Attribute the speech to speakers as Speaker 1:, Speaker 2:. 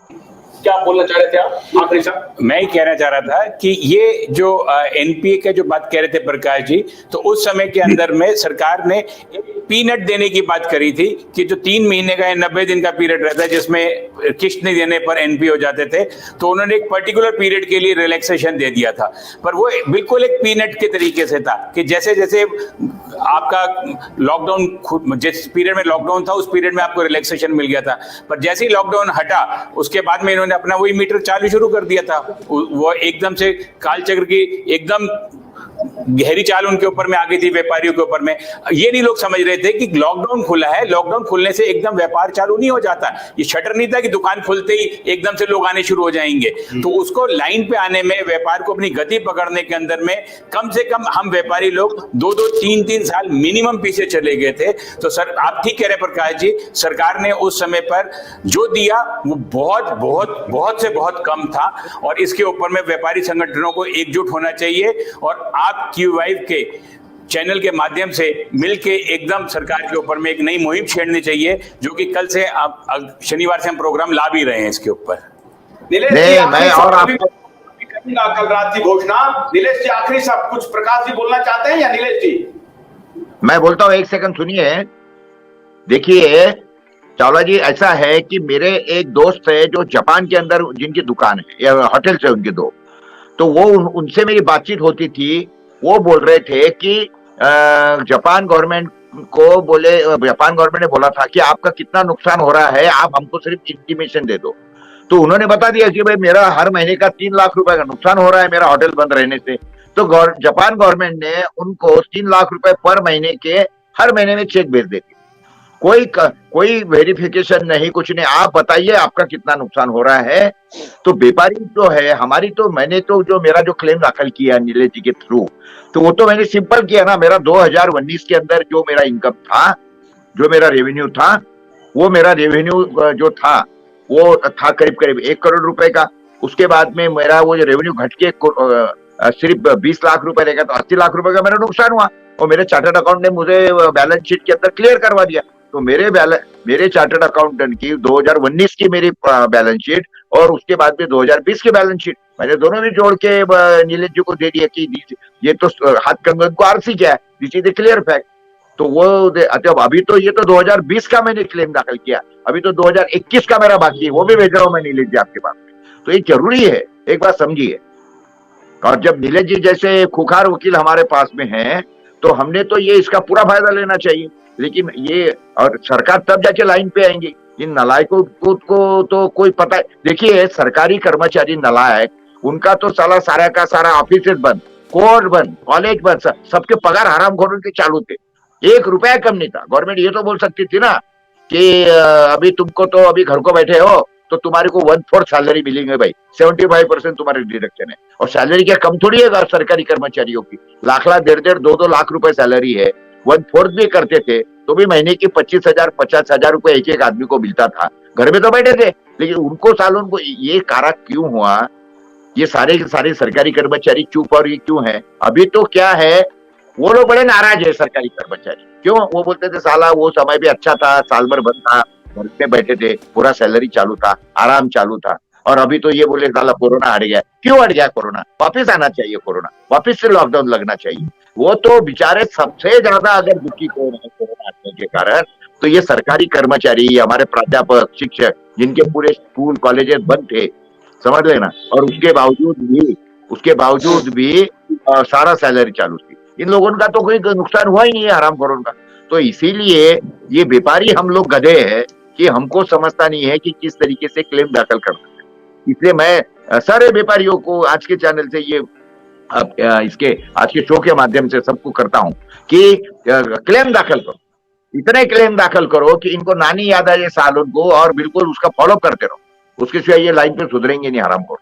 Speaker 1: क्या बोलना चाह रहे थे आप आखिरी साहब?
Speaker 2: मैं ही कहना चाह रहा था कि ये जो एनपीए का जो बात कह रहे थे प्रकाश जी, तो उस समय के अंदर में सरकार ने एक पीनट देने की बात करी थी कि जो 3 महीने का या 90 दिन का पीरियड रहता है जिसमें किस्त नहीं देने पर एनपीए हो जाते थे, तो उन्होंने एक पर्टिकुलर पीरियड के लिए रिलैक्सेशन दे दिया था। पर वो बिल्कुल एक पीनट के तरीके से था कि जैसे जैसे आपका लॉकडाउन, जिस पीरियड में लॉकडाउन था उस पीरियड में आपको रिलैक्सेशन मिल गया था, पर जैसे ही लॉकडाउन हटा उसके बाद में इन्होंने अपना वही मीटर चालू शुरू कर दिया था। वो एकदम से कालचक्र की एकदम गहरी चाल उनके ऊपर में आ गई थी, व्यापारियों के ऊपर में। ये नहीं लोग समझ रहे थे कि लॉकडाउन खुला है, लॉकडाउन खुलने से एकदम व्यापार चालू नहीं हो जाता। ये शटर नहीं था कि दुकान खुलते ही एकदम से लोग आने शुरू हो जाएंगे। तो उसको लाइन पे आने में, व्यापार को अपनी गति पकड़ने के अंदर में कम से कम हम व्यापारी लोग 2-2, 3-3 साल मिनिमम पीछे चले गए थे। तो सर आप ठीक कह रहे हैं प्रकाश जी, सरकार ने उस समय पर जो दिया वो बहुत बहुत बहुत से बहुत कम था, और इसके ऊपर में व्यापारी संगठनों को एकजुट होना चाहिए और आप Q5 के चैनल के माध्यम से मिलके एकदम सरकार के ऊपर में एक नई मुहिम छेड़नी चाहिए, जो कि कल से शनिवार से हम प्रोग्राम ला भी रहे हैं इसके ऊपर।
Speaker 1: नीलेश जी, मैं और आपको कल रात की घोषणा। नीलेश जी आखिरी सब कुछ प्रकाश जी बोलना चाहते हैं या नीलेश जी?
Speaker 3: मैं बोलता हूँ, एक सेकंड सुनिए। देखिए चावला जी, ऐसा है कि मेरे एक दोस्त है जो जापान के अंदर जिनकी दुकान है या होटल से उनके दो, तो वो उनसे मेरी बातचीत होती थी। वो बोल रहे थे कि जापान गवर्नमेंट ने बोला था कि आपका कितना नुकसान हो रहा है, आप हमको सिर्फ इंटीमेशन दे दो। तो उन्होंने बता दिया कि भाई मेरा हर महीने का 3 लाख रुपए का नुकसान हो रहा है मेरा होटल बंद रहने से। तो जापान गवर्नमेंट ने उनको 3 लाख रुपए पर महीने के हर महीने में चेक भेज देती। कोई वेरिफिकेशन नहीं, कुछ नहीं, आप बताइए आपका कितना नुकसान हो रहा है। तो व्यापारी जो है हमारी, तो मैंने तो जो मेरा जो क्लेम दाखिल किया नीलेश जी के थ्रू, तो वो तो मैंने सिंपल किया ना। मेरा 2019 के अंदर जो मेरा इनकम था, जो मेरा रेवेन्यू था, वो मेरा रेवेन्यू जो था वो था करीब करीब 1 करोड़ रुपए का। उसके बाद में मेरा वो रेवेन्यू घट के सिर्फ 20 लाख रुपए रहेगा, तो 80 लाख रुपए का मेरा नुकसान हुआ। और मेरे चार्टर्ड अकाउंट ने मुझे बैलेंस शीट के अंदर क्लियर करवा दिया। तो मेरे चार्टर्ड अकाउंटेंट की 2019 की मेरी बैलेंस शीट और उसके बाद में 2020 की बैलेंस शीट मैंने दोनों भी जोड़ के नीलेश जी को दे दिया कि ये तो हाथ कंगन को आरसी क्या है, this is the clear fact. तो वो अभी तो ये तो 2020 का मैंने क्लेम दाखिल किया, अभी तो 2021 का मेरा बाकी है, वो भी भेज रहा हूं मैं नीलेश जी आपके पास। तो ये जरूरी है, एक बात समझिए। और जब नीलेश जी जैसे खुखार वकील हमारे पास में हैं, तो हमने तो ये इसका पूरा फायदा लेना चाहिए। लेकिन ये और सरकार तब जाके लाइन पे आएंगे। इन नलायकों को तो कोई पता है। देखिए सरकारी कर्मचारी नलायक, उनका तो सारा का सारा ऑफिस बंद, कोर्ट बंद, कॉलेज बंद, सबके पगार हरामखोरों के चालू थे, 1 रुपया कम नहीं था। गवर्नमेंट ये तो बोल सकती थी ना कि अभी तुमको तो अभी घर को बैठे हो तो तुम्हारे को 1/4 सैलरी मिलेंगे भाई, 75% तुम्हारे डिडक्शन है। और सैलरी क्या कम थोड़ी है सरकारी कर्मचारियों की, लाख 1.5-2 लाख रुपए सैलरी है। 1/4 भी करते थे तो भी महीने की 25,000 50,000 रुपए एक आदमी को मिलता था, घर में तो बैठे थे। लेकिन उनको सालों को ये कारा क्यों हुआ? ये सारे सरकारी कर्मचारी चुप और ये क्यों है? अभी तो क्या है, वो लोग बड़े नाराज है सरकारी कर्मचारी। क्यों? वो बोलते थे साला वो समय भी अच्छा था, साल भर बंद था, घर पे बैठे थे, पूरा सैलरी चालू था, आराम चालू था। और अभी तो ये बोले साला कोरोना हट गया। क्यों हट गया कोरोना? वापिस आना चाहिए कोरोना, वापिस से लॉकडाउन लगना चाहिए। वो तो बेचारे सबसे ज्यादा अगर दुखी हो रहे हैं कोरोना हटने के कारण, तो ये सरकारी कर्मचारी, हमारे प्राध्यापक, शिक्षक, जिनके पूरे स्कूल कॉलेजेस बंद थे, समझ लेना। और उसके बावजूद भी सारा सैलरी चालू थी। इन लोगों का तो कोई नुकसान हुआ ही नहीं है हरामखोरों का। तो इसीलिए ये व्यापारी हम लोग गधे हैं कि हमको समझता नहीं है कि किस तरीके से क्लेम दाखिल करना है। इसलिए मैं सारे व्यापारियों को आज के चैनल से ये आज के शो के माध्यम से सबको करता हूं कि क्लेम दाखिल करो, इतने क्लेम दाखिल करो कि इनको नानी याद आ जाए सालों को, और बिल्कुल उसका फॉलो करते रहो। उसके सिवाय ये लाइन पे सुधरेंगे नहीं हरामखोर।